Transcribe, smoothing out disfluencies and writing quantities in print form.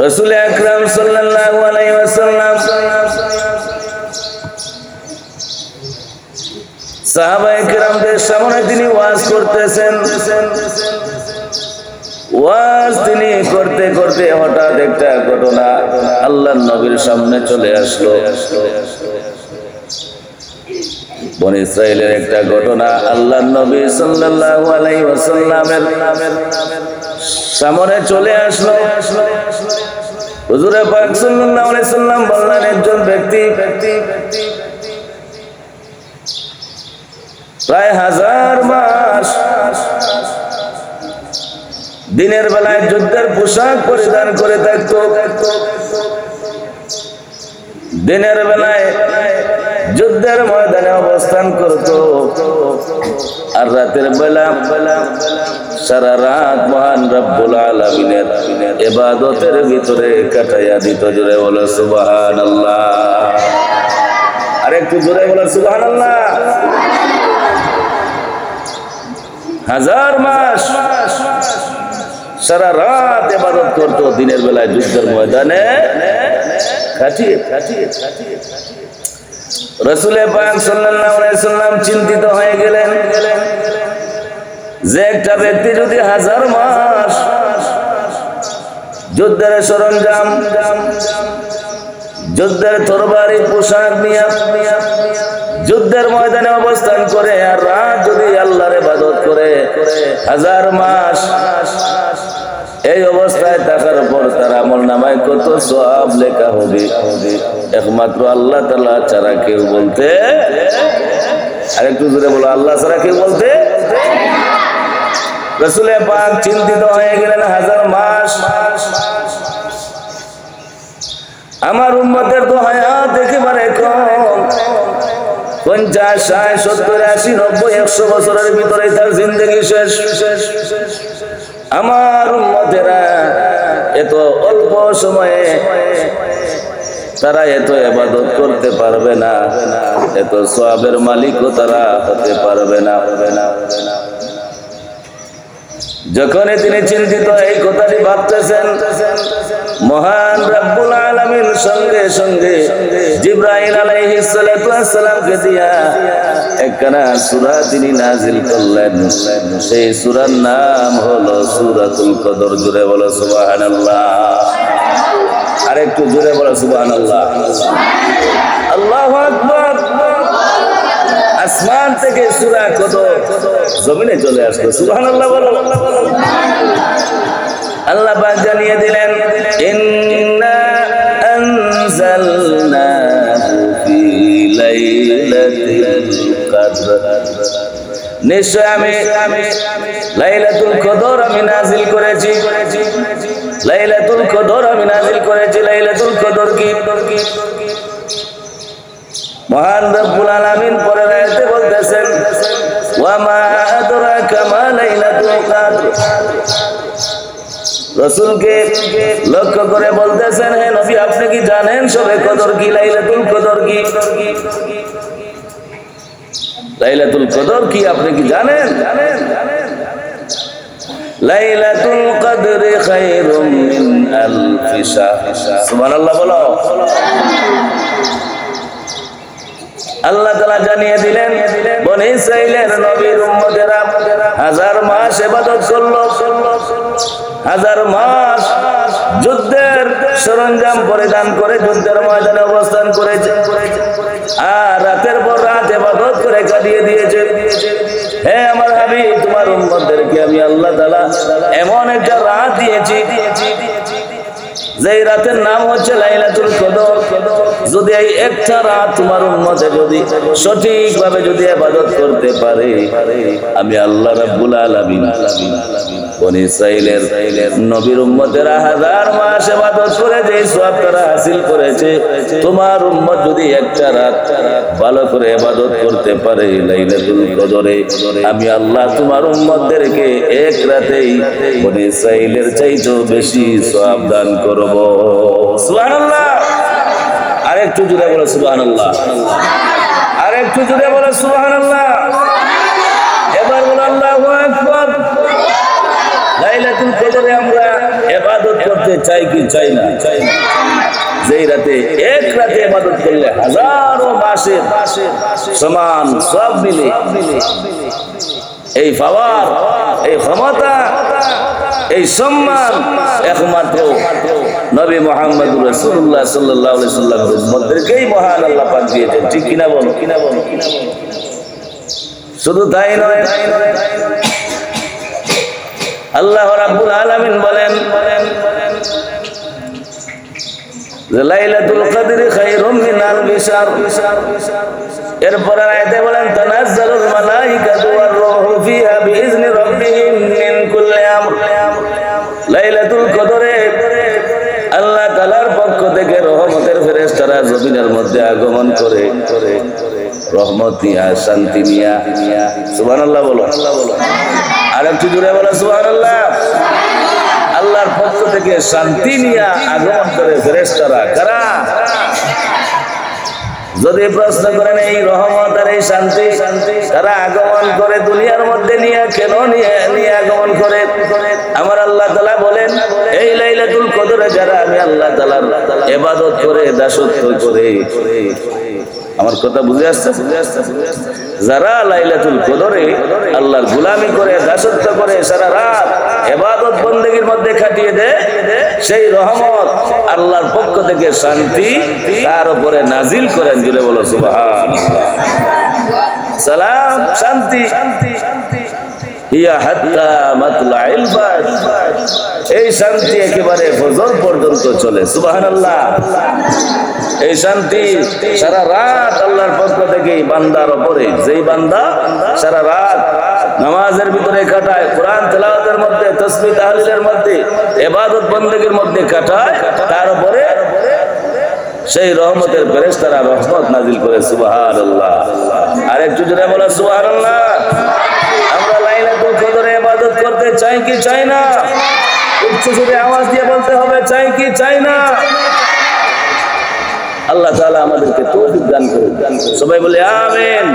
রাসূল আকরাম সাল্লাল্লাহু আলাইহি ওয়াসাল্লাম সাহাবায়ে কেরামদের সামনে তিনি ওয়াজ করতেছেন। ওয়াজ তিনি করতে করতে হঠাৎ একটা ঘটনা আল্লাহর নবীর সামনে চলে আসলো। বনী ইসরাইলের একটা ঘটনা আল্লাহর নবী সাল্লাল্লাহু আলাইহি ওয়াসাল্লামের সামনে চলে আসলো। হুজুর পাক সাল্লাল্লাহু আলাইহি ওয়াসাল্লাম বললেন, একজন ব্যক্তি প্রায় 1000 মাস দিনের বেলায় যুদ্ধের পোশাক পরিধান করে থাকতো, দিনের বেলায় যুদ্ধের ময়দানে অবস্থান করত, আর রাতের বেলা সারা রাত মহান রব্বুল আলামিনের ইবাদতের ভিতরে কাটাইয়া দিত। জোরে বলো সুবহানাল্লাহ। আর একটু জোরে বলো সুবহানাল্লাহ। 1000 মাস সারা রাত ইবাদত করত, দিনের বেলায় যুদ্ধের ময়দানে কাটিয়ে। রাসূল পাক সাল্লাল্লাহু আলাইহি ওয়াসাল্লাম চিন্তিত হয়ে গেলেন যে একটা ব্যক্তি যদি 1000 মাস যুদ্ধের সরঞ্জাম, যুদ্ধের তরবারি পোশাক নিয়ে যুদ্ধের ময়দানে অবস্থান করে, আর রাত যদি আল্লাহর ইবাদত করে 1000 মাস এই অবস্থায় থাকার পর তার আমলনামায় কত সওয়াব লেখা হবে একমাত্র আল্লাহ তাআলা ছাড়া কেউ বলতে। আর একটু জোরে বলো, আল্লাহ ছাড়া কেউ বলতে। রাসূল পাক চিন্তিত হয়ে গেলেন, 1000 মাস আমার উম্মতের তো হায়াত একেবারে কম, 50, 60, 70, 80, 90, 100 বছরের ভিতরে তার জিন্দেগি শেষ। আমার উম্মতেরা এত অল্প সময়ে তারা এত ইবাদত করতে পারবে না, এত সওয়াবের মালিকও তারা হতে পারবে না। যখনই তিনি চিন্তিত এই কথাটি ভাবতেছেন, মহান রব্বুল আলামিন সঙ্গে সঙ্গে জিবরাইল আলাইহিস সালাতু ওয়াস সালামকে দিয়া একখানা সূরা তিনি নাযিল করলেন। সেই সূরার নাম হলো সূরাতুল কদর। জোরে বলো সুবহানাল্লাহ। আর একটু জোরে বলো সুবহানাল্লাহ। আল্লাহু আকবার। আসমান থেকে সূরা কদর জমিনে চলে আসলো। সুবহানাল্লাহ বলো। আল্লাহ পাক জানিয়ে দিলেন, ইন্না আনজালনাহু ফি লাইলাতিল কদর, নিশ্চয় আমি লাইলাতুল কদর আমি নাযিল করেছি। লাইলাতুল কদর আমি নাযিল করেছি। লাইলাতুল কদর কি? মহান রব্বুল আলামিন পরের আয়াতে বলতেছেন, ওয়া মা আদরাকা মা লাইলাতুল কদর। রাসূলকে লক্ষ্য করে বলতেছেন, হে নবী আপনি কি জানেন সবে কদর কি? লাইলাতুল কদর কি? লাইলাতুল কদর কি আপনি কি জানেন? লাইলাতুল কদরি খায়রুম মিন আলফি শাহর। সুবহানাল্লাহ বলো। আল্লাহ তাআলা জানিয়ে দিলেন, বনী ইসরাইলের নবীর উম্মতেরা 1000 মাস ইবাদত করলো, 1000 মাস যুদ্ধের সরঞ্জাম পরিধান করে যুদ্ধের ময়দানে অবস্থান করেছে, আর রাতের পর রাত ইবাদত করে কাটিয়ে দিয়েছে। হে আমার হাবিব, তোমার উম্মতদেরকে আমি আল্লাহ তাআলা এমন একটা রাত দিয়েছি যে রাতের নাম হচ্ছে লাইলাতুল কদর। যদি এই একটা রাত তোমার উম্মতে যদি সঠিকভাবে যদি ইবাদত করতে পারে, আমি আল্লাহ রাব্বুল আলামিন বনী ইসরাইলের নবীর উম্মতেরা 1000 মাস ইবাদত করে যে সওয়াব তারা হাসিল করেছে, তোমার উম্মত যদি একটা রাত ভালো করে ইবাদত করতে পারে লাইলাতুল কদরে, আমি আল্লাহ তোমার উম্মতদেরকে এক রাতেই বনী ইসরাইলের চাইতেও বেশি সওয়াব দান করব। সুবহানাল্লাহ। আরেকটু জোরে বলো সুবহানাল্লাহ। আরেকটু জোরে বলো সুবহানাল্লাহ। এবার বলো আল্লাহু আকবার। লাইলাতুল কদরে আমরা ইবাদত করতে চাই কি চাই না? যেই রাতে এক রাতে ইবাদত করলে হাজারো মাসের সমান সব মিলে এই পাওয়ার, এই ক্ষমতা, এই সম্মান একমাত্র নবী মুহাম্মদ রাসূলুল্লাহ সাল্লাল্লাহু আলাইহি সাল্লামের উম্মতদেরকেই মহান আল্লাহ পাক দিয়েছেন। ঠিক কিনা বলো? শুধু তাই নয়, আল্লাহ রাব্বুল আলামিন বলেন লাইলাতুল কদরি খায়রুম মিন আলফি শাহর। এরপর আয়াতে বলেন তানাজ্জালুল মালাইকাতু ওয়ার রূহু ফিহা বিইজনি রাব্বিহিম মিন কুল্লি আমর। লাইলাতুল কদরে আল্লাহ তাআলার পক্ষ থেকে রহমতের ফেরেশতারা জমিনের মধ্যে আগমন করে রহমত নিয়া, শান্তি নিয়া। সুবহানাল্লাহ বলো, আর একটু জোরে বলো সুবহানাল্লাহ। আল্লাহর পক্ষ থেকে শান্তি নিয়া আগমন করে ফেরেশতারা। কারা? যদি প্রশ্ন করেন এই রহমত আর এই শান্তি তারা আগমন করে দুনিয়ার মধ্যে নিয়ে কেন নিয়ে আগমন করে? আমার আল্লাহ তাআলা বলেন এই লাইলাতুল কদরে যারা আমি আল্লাহ তাআলার ইবাদত করে, দাসত্ব করে, আমার কথা বুঝে আসছে? যারা লাইলাতুল কদরে আল্লাহর গোলামি করে, দাসত্ব করে, সারা রাত ইবাদত বন্দেগীর মধ্যে কাটিয়ে দেয়, সেই রহমত আল্লাহর পক্ষ থেকে শান্তি তার উপরে নাজিল করেন। জুড়ে বলো সুবহানাল্লাহ। সালাম, শান্তি ইয়া হাত্তা মাতলাইল বাদ। এই শান্তি একেবারে ফজর পর্যন্ত চলে। সুবহানাল্লাহ। এই শান্তি সারা রাত আল্লাহর পক্ষ থেকে বান্দার উপরে, যেই বান্দা সারা রাত নামাজের ভিতরে কাটায়, কোরআন তেলাওয়াতের মধ্যে, তাসবিহ তাহলিলের মধ্যে, ইবাদত বন্দেগীর মধ্যে কাটায়, তার উপরে সেই রহমতের ফেরেশতারা রহমত নাজিল করে। সুবহানাল্লাহ। আর একটু জোরে বলো সুবহানাল্লাহ। আমরা লাইলাতুল কদরে ইবাদত করতে চাই কি চাই না? উচ্চ সুরে আওয়াজ দিয়ে বলতে হবে, চাই কি চাই না? আল্লাহ তাআলা আমাদেরকে তৌফিক দান করুন। সবাই বলে আমিন।